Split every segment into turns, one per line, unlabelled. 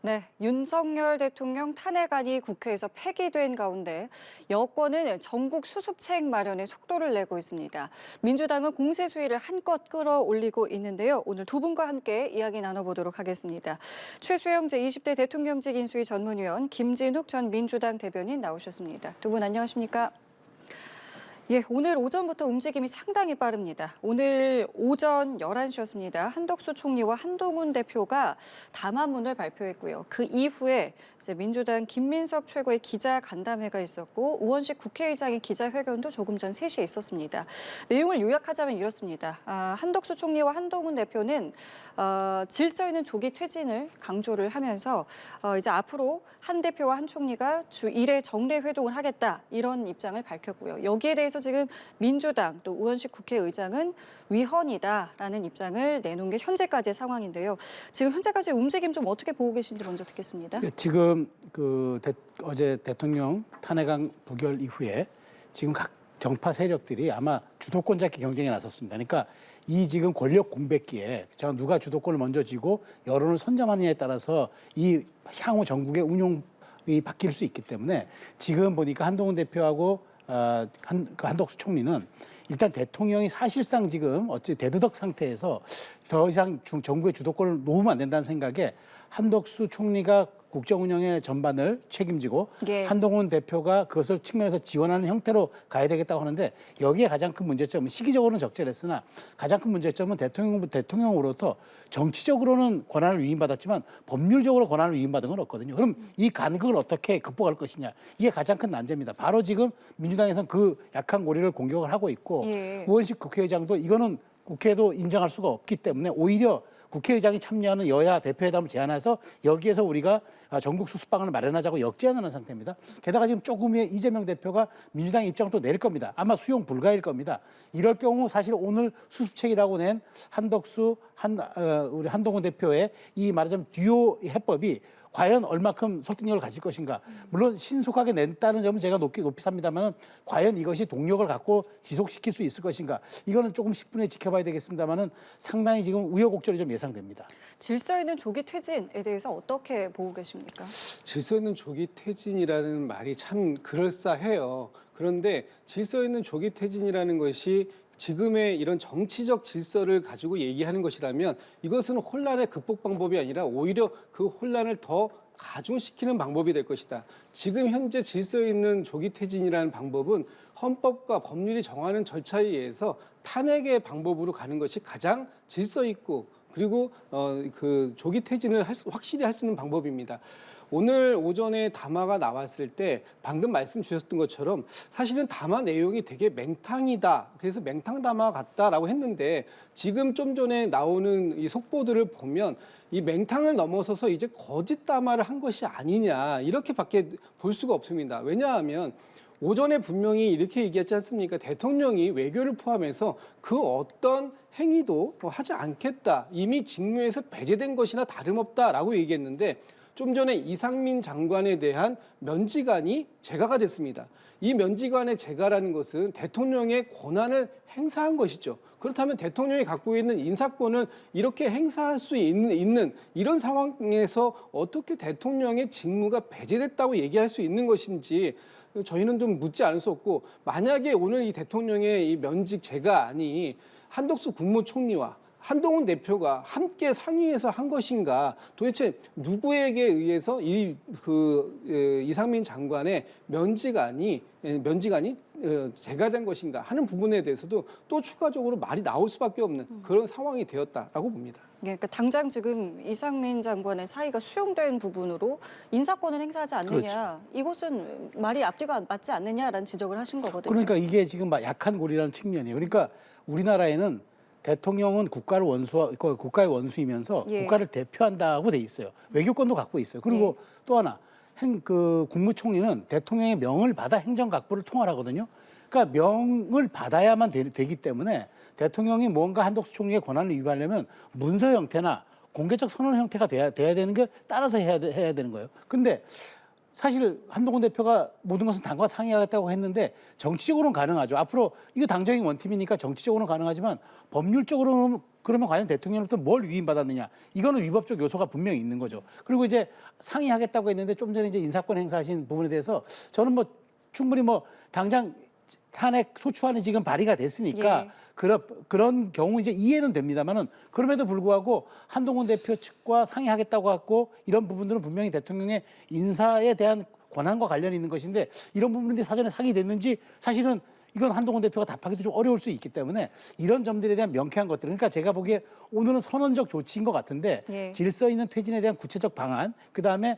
네, 윤석열 대통령 탄핵안이 국회에서 폐기된 가운데 여권은 전국 수습책 마련에 속도를 내고 있습니다. 민주당은 공세 수위를 한껏 끌어올리고 있는데요. 오늘 두 분과 함께 이야기 나눠보도록 하겠습니다. 최수영 제20대 대통령직 인수위 전문위원, 김진욱 전 민주당 대변인 나오셨습니다. 두 분 안녕하십니까? 예, 오늘 오전부터 움직임이 상당히 빠릅니다. 오늘 오전 11시였습니다. 한덕수 총리와 한동훈 대표가 담화문을 발표했고요. 그 이후에 이제 민주당 김민석 최고의 기자 간담회가 있었고 우원식 국회의장의 기자회견도 조금 전 3시에 있었습니다. 내용을 요약하자면 이렇습니다. 한덕수 총리와 한동훈 대표는 질서 있는 조기 퇴진을 강조를 하면서 이제 앞으로 한 대표와 한 총리가 주 1회 정례 회동을 하겠다 이런 입장을 밝혔고요. 여기에 대해서 지금 민주당 또 우원식 국회의장은 위헌이다라는 입장을 내놓은 게 현재까지의 상황인데요. 지금 현재까지의 움직임 좀 어떻게 보고 계신지 먼저 듣겠습니다.
지금 어제 대통령 탄핵안 부결 이후에 지금 각 정파 세력들이 아마 주도권 잡기 경쟁에 나섰습니다. 그러니까 이 지금 권력 공백기에 누가 주도권을 먼저 쥐고 여론을 선점하느냐에 따라서 이 향후 전국의 운용이 바뀔 수 있기 때문에 지금 보니까 한동훈 대표하고 한덕수 총리는 일단 대통령이 사실상 지금 어찌 대두덕 상태에서 더 이상 정부의 주도권을 놓으면 안 된다는 생각에 한덕수 총리가 국정 운영의 전반을 책임지고
예.
한동훈 대표가 그것을 측면에서 지원하는 형태로 가야 되겠다고 하는데 여기에 가장 큰 문제점은 시기적으로는 적절했으나 가장 큰 문제점은 대통령으로부터 정치적으로는 권한을 위임받았지만 법률적으로 권한을 위임받은 건 없거든요. 그럼 이 간극을 어떻게 극복할 것이냐. 이게 가장 큰 난제입니다. 바로 지금 민주당에서는 그 약한 고리를 공격을 하고 있고
예.
우원식 국회의장도 이거는 국회도 인정할 수가 없기 때문에 오히려 국회의장이 참여하는 여야 대표회담을 제안해서 여기에서 우리가 전국 수습방안을 마련하자고 역제안하는 상태입니다. 게다가 지금 조금 후에 이재명 대표가 민주당 입장을 또 낼 겁니다. 아마 수용 불가일 겁니다. 이럴 경우 사실 오늘 수습책이라고 낸 한덕수, 우리 한동훈 대표의 이 말하자면 듀오 해법이 과연 얼마큼 설득력을 가질 것인가. 물론 신속하게 냈다는 점은 제가 높이 삽니다만 과연 이것이 동력을 갖고 지속시킬 수 있을 것인가. 이거는 조금 10분에 지켜봐야 되겠습니다만 상당히 지금 우여곡절이 좀 예상됩니다.
질서 있는 조기 퇴진에 대해서 어떻게 보고 계십니까?
질서 있는 조기 퇴진이라는 말이 참 그럴싸해요. 그런데 질서 있는 조기 퇴진이라는 것이 지금의 이런 정치적 질서를 가지고 얘기하는 것이라면 이것은 혼란의 극복 방법이 아니라 오히려 그 혼란을 더 가중시키는 방법이 될 것이다. 지금 현재 질서 있는 조기 퇴진이라는 방법은 헌법과 법률이 정하는 절차에 의해서 탄핵의 방법으로 가는 것이 가장 질서 있고 그리고 그 조기 퇴진을 확실히 할 수 있는 방법입니다. 오늘 오전에 담화가 나왔을 때 방금 말씀 주셨던 것처럼 사실은 담화 내용이 되게 맹탕이다. 그래서 맹탕 담화 같다라고 했는데 지금 좀 전에 나오는 이 속보들을 보면 이 맹탕을 넘어서서 이제 거짓 담화를 한 것이 아니냐 이렇게밖에 볼 수가 없습니다. 왜냐하면 오전에 분명히 이렇게 얘기했지 않습니까? 대통령이 외교를 포함해서 그 어떤 행위도 하지 않겠다. 이미 직무에서 배제된 것이나 다름없다라고 얘기했는데 좀 전에 이상민 장관에 대한 면직안이 제거가 됐습니다. 이 면직안의 제거라는 것은 대통령의 권한을 행사한 것이죠. 그렇다면 대통령이 갖고 있는 인사권을 이렇게 행사할 수 있는 이런 상황에서 어떻게 대통령의 직무가 배제됐다고 얘기할 수 있는 것인지 저희는 좀 묻지 않을 수 없고 만약에 오늘 이 대통령의 이 면직 제거안이 한덕수 국무총리와 한동훈 대표가 함께 상의해서 한 것인가? 도대체 누구에게 의해서 이상민 장관의 면직안이 제거된 것인가 하는 부분에 대해서도 또 추가적으로 말이 나올 수밖에 없는 그런 상황이 되었다라고 봅니다.
예, 그러니까 당장 지금 이상민 장관의 사의가 수용된 부분으로 인사권을 행사하지 않느냐,
그렇죠.
이것은 말이 앞뒤가 맞지 않느냐라는 지적을 하신 거거든요.
그러니까 이게 지금 약한 고리라는 측면이에요. 그러니까 우리나라에는 대통령은 국가의 원수이면서
예.
국가를 대표한다고 돼 있어요. 외교권도 갖고 있어요. 그리고 또 하나 국무총리는 대통령의 명을 받아 행정각부를 통할하거든요. 그러니까 명을 받아야만 되기 때문에 대통령이 뭔가 한덕수 총리의 권한을 위반하려면 문서 형태나 공개적 선언 형태가 돼야 되는 게 따라서 해야 되는 거예요. 근데 사실 한동훈 대표가 모든 것은 당과 상의하겠다고 했는데 정치적으로는 가능하죠. 앞으로 이거 당정이 원팀이니까 정치적으로는 가능하지만 법률적으로는 그러면 과연 대통령으로부터 뭘 위임받았느냐? 이거는 위법적 요소가 분명히 있는 거죠. 그리고 이제 상의하겠다고 했는데 좀 전에 이제 인사권 행사하신 부분에 대해서 저는 뭐 충분히 뭐 당장 탄핵 소추안이 지금 발의가 됐으니까
예.
그런 경우 이제 이해는 됩니다만은 그럼에도 불구하고 한동훈 대표 측과 상의하겠다고 했고 이런 부분들은 분명히 대통령의 인사에 대한 권한과 관련이 있는 것인데 이런 부분들이 사전에 상의됐는지 사실은 이건 한동훈 대표가 답하기도 좀 어려울 수 있기 때문에 이런 점들에 대한 명쾌한 것들 그러니까 제가 보기에 오늘은 선언적 조치인 것 같은데
예.
질서 있는 퇴진에 대한 구체적 방안 그다음에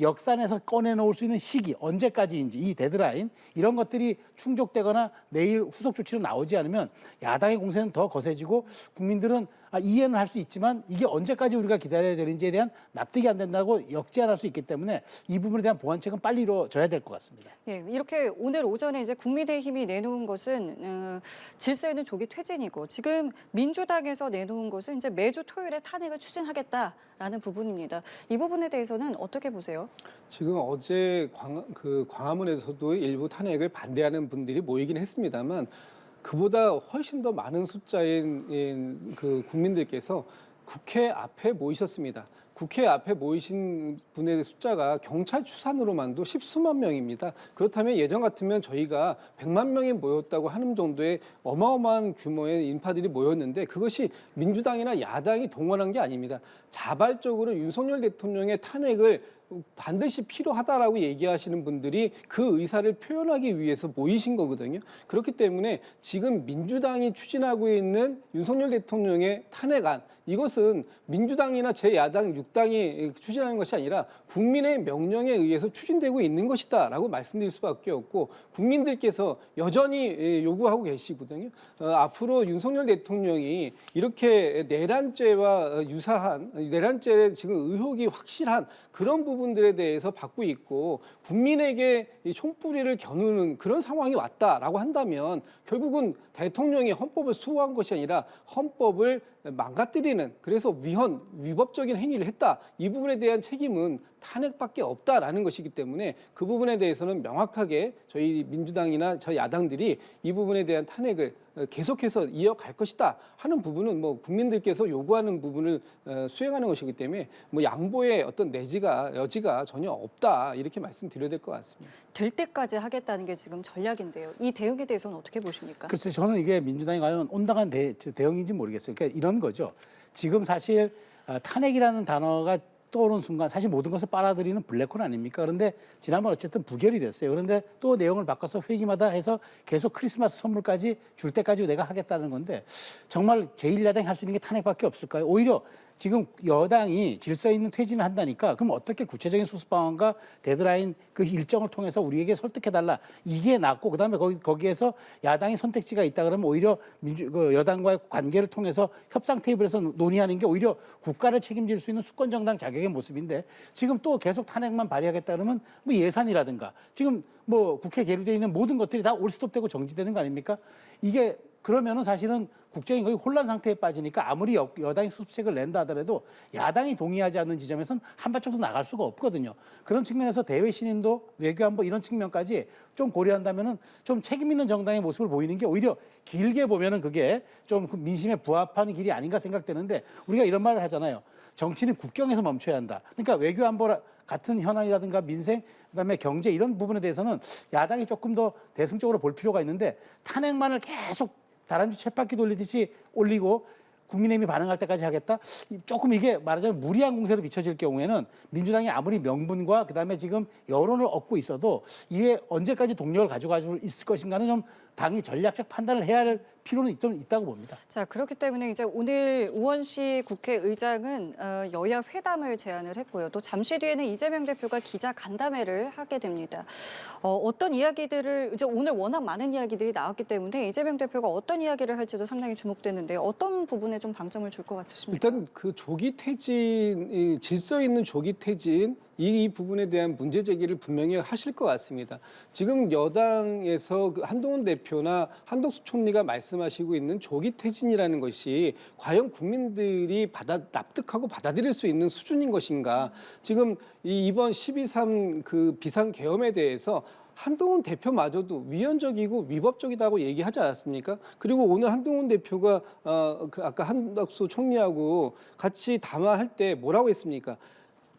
역산에서 꺼내놓을 수 있는 시기 언제까지인지 이 데드라인 이런 것들이 충족되거나 내일 후속 조치로 나오지 않으면 야당의 공세는 더 거세지고 국민들은 이해는 할 수 있지만 이게 언제까지 우리가 기다려야 되는지에 대한 납득이 안 된다고 역제안할 수 있기 때문에 이 부분에 대한 보완책은 빨리 이루어져야 될 것 같습니다.
예, 이렇게 오늘 오전에 이제 국민의힘이 내놓은 것은 질서 있는 조기 퇴진이고 지금 민주당에서 내놓은 것은 이제 매주 토요일에 탄핵을 추진하겠다라는 부분입니다. 이 부분에 대해서는 어떻게 보세요?
지금 어제 광화문에서도 일부 탄핵을 반대하는 분들이 모이긴 했습니다만 그보다 훨씬 더 많은 숫자인 그 국민들께서 국회 앞에 모이셨습니다. 국회 앞에 모이신 분의 숫자가 경찰 추산으로만도 십수만 명입니다. 그렇다면 예전 같으면 저희가 100만 명이 모였다고 하는 정도의 어마어마한 규모의 인파들이 모였는데 그것이 민주당이나 야당이 동원한 게 아닙니다. 자발적으로 윤석열 대통령의 탄핵을 반드시 필요하다라고 얘기하시는 분들이 그 의사를 표현하기 위해서 모이신 거거든요. 그렇기 때문에 지금 민주당이 추진하고 있는 윤석열 대통령의 탄핵안 이것은 민주당이나 제 야당 6당이 추진하는 것이 아니라 국민의 명령에 의해서 추진되고 있는 것이다라고 말씀드릴 수밖에 없고 국민들께서 여전히 요구하고 계시거든요. 앞으로 윤석열 대통령이 이렇게 내란죄와 유사한 내란죄에 지금 의혹이 확실한 그런 부분들에 대해서 받고 있고 국민에게 이 총뿌리를 겨누는 그런 상황이 왔다라고 한다면 결국은 대통령이 헌법을 수호한 것이 아니라 헌법을 망가뜨리는 그래서 위법적인 행위를 했다. 이 부분에 대한 책임은 탄핵밖에 없다라는 것이기 때문에 그 부분에 대해서는 명확하게 저희 민주당이나 저희 야당들이 이 부분에 대한 탄핵을 계속해서 이어갈 것이다 하는 부분은 뭐 국민들께서 요구하는 부분을 수행하는 것이기 때문에 뭐 양보의 어떤 여지가 전혀 없다 이렇게 말씀드려야 될 것 같습니다.
될 때까지 하겠다는 게 지금 전략인데요. 이 대응에 대해서는 어떻게 보십니까?
글쎄 저는 이게 민주당이 과연 온당한 대응인지 모르겠어요. 그러니까 이런 거죠. 지금 사실 탄핵이라는 단어가 떠오르는 순간 사실 모든 것을 빨아들이는 블랙홀 아닙니까? 그런데 지난번 어쨌든 부결이 됐어요. 그런데 또 내용을 바꿔서 회기마다 해서 계속 크리스마스 선물까지 줄 때까지 내가 하겠다는 건데 정말 제1야당이 할 수 있는 게 탄핵밖에 없을까요? 오히려 지금 여당이 질서 있는 퇴진을 한다니까 그럼 어떻게 구체적인 수습 방안과 데드라인 그 일정을 통해서 우리에게 설득해달라 이게 낫고 그다음에 거기에서 야당이 선택지가 있다 그러면 오히려 여당과의 관계를 통해서 협상 테이블에서 논의하는 게 오히려 국가를 책임질 수 있는 수권 정당 자격의 모습인데 지금 또 계속 탄핵만 발의하겠다 그러면 뭐 예산이라든가 지금 뭐 국회 계류되어 있는 모든 것들이 다 올스톱되고 정지되는 거 아닙니까? 이게 그러면은 사실은 국정이 거의 혼란 상태에 빠지니까 아무리 여당이 수습책을 낸다 하더라도 야당이 동의하지 않는 지점에서는 한 발짝도 나갈 수가 없거든요. 그런 측면에서 대외 신인도 외교안보 이런 측면까지 좀 고려한다면은 좀 책임 있는 정당의 모습을 보이는 게 오히려 길게 보면은 그게 좀 민심에 부합하는 길이 아닌가 생각되는데 우리가 이런 말을 하잖아요. 정치는 국경에서 멈춰야 한다. 그러니까 외교안보 같은 현안이라든가 민생, 그다음에 경제 이런 부분에 대해서는 야당이 조금 더 대승적으로 볼 필요가 있는데 탄핵만을 계속 다람쥐 쳇바퀴 돌리듯이 올리고 국민의힘이 반응할 때까지 하겠다? 조금 이게 말하자면 무리한 공세로 비춰질 경우에는 민주당이 아무리 명분과 그다음에 지금 여론을 얻고 있어도 이게 언제까지 동력을 가져갈 수 있을 것인가는 좀 당이 전략적 판단을 해야 할 필요는 좀 있다고 봅니다.
자, 그렇기 때문에 이제 오늘 우원식 국회의장은 여야 회담을 제안을 했고요. 또 잠시 뒤에는 이재명 대표가 기자 간담회를 하게 됩니다. 어떤 이야기들을 이제 오늘 워낙 많은 이야기들이 나왔기 때문에 이재명 대표가 어떤 이야기를 할지도 상당히 주목되는데 어떤 부분에 좀 방점을 줄 것 같으십니까?
일단 그 조기 퇴진, 질서 있는 조기 퇴진 이 부분에 대한 문제 제기를 분명히 하실 것 같습니다. 지금 여당에서 그 한동훈 대표나 한덕수 총리가 말씀하시고 있는 조기 퇴진이라는 것이 과연 국민들이 납득하고 받아들일 수 있는 수준인 것인가? 지금 이번 12.3 그 비상계엄에 대해서 한동훈 대표마저도 위헌적이고 위법적이다고 얘기하지 않았습니까? 그리고 오늘 한동훈 대표가 아까 한덕수 총리하고 같이 담화할 때 뭐라고 했습니까?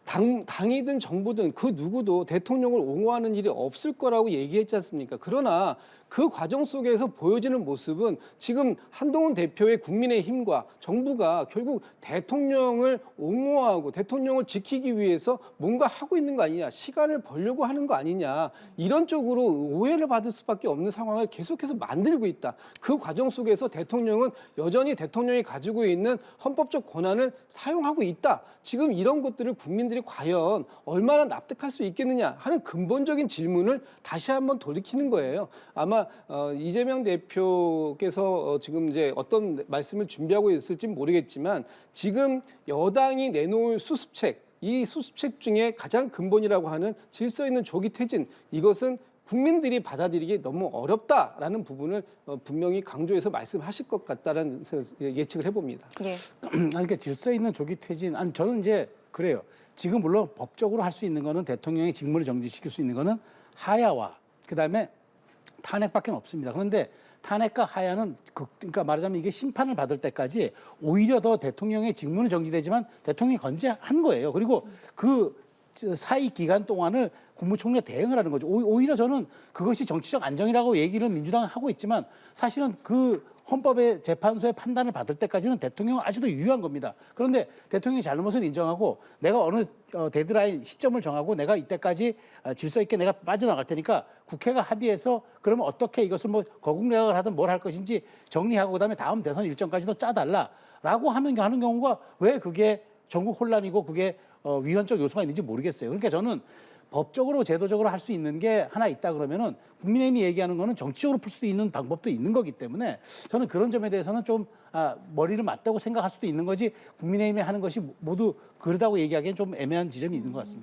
당이든 정부든 그 누구도 대통령을 옹호하는 일이 없을 거라고 얘기했지 않습니까? 그러나 그 과정 속에서 보여지는 모습은 지금 한동훈 대표의 국민의힘과 정부가 결국 대통령을 옹호하고 대통령을 지키기 위해서 뭔가 하고 있는 거 아니냐, 시간을 벌려고 하는 거 아니냐, 이런 쪽으로 오해를 받을 수밖에 없는 상황을 계속해서 만들고 있다. 그 과정 속에서 대통령은 여전히 대통령이 가지고 있는 헌법적 권한을 사용하고 있다. 지금 이런 것들을 국민들이 과연 얼마나 납득할 수 있겠느냐 하는 근본적인 질문을 다시 한번 돌이키는 거예요. 아마 이재명 대표께서 지금 이제 어떤 말씀을 준비하고 있을지 모르겠지만 지금 여당이 내놓을 수습책, 이 수습책 중에 가장 근본이라고 하는 질서 있는 조기 퇴진, 이것은 국민들이 받아들이기 너무 어렵다라는 부분을 분명히 강조해서 말씀하실 것 같다라는 예측을 해봅니다.
예.
그러니까 질서 있는 조기 퇴진, 아니 저는 이제 그래요. 지금 물론 법적으로 할 수 있는 거는 대통령의 직무를 정지시킬 수 있는 거는 하야와 그다음에 탄핵밖에 없습니다. 그런데 탄핵과 하야는 그러니까 말하자면 이게 심판을 받을 때까지 오히려 더 대통령의 직무는 정지되지만 대통령이 건재한 거예요. 그리고 그 사이 기간 동안을 국무총리가 대응을 하는 거죠. 오히려 저는 그것이 정치적 안정이라고 얘기를 민주당은 하고 있지만 사실은 그 헌법의 재판소의 판단을 받을 때까지는 대통령은 아직도 유효한 겁니다. 그런데 대통령이 잘못을 인정하고 내가 어느 데드라인 시점을 정하고 내가 이때까지 질서 있게 내가 빠져나갈 테니까 국회가 합의해서 그러면 어떻게 이것을 뭐 거국내각을 하든 뭘 할 것인지 정리하고 그다음에 다음 대선 일정까지도 짜달라라고 하는 경우가 왜 그게 전국 혼란이고 그게 위헌적 요소가 있는지 모르겠어요. 그러니까 저는 법적으로 제도적으로 할 수 있는 게 하나 있다 그러면은 국민의힘이 얘기하는 거는 정치적으로 풀 수 있는 방법도 있는 거기 때문에 저는 그런 점에 대해서는 좀 머리를 맞대고 생각할 수도 있는 거지 국민의힘이 하는 것이 모두 그러다고 얘기하기엔 좀 애매한 지점이 있는 것 같습니다.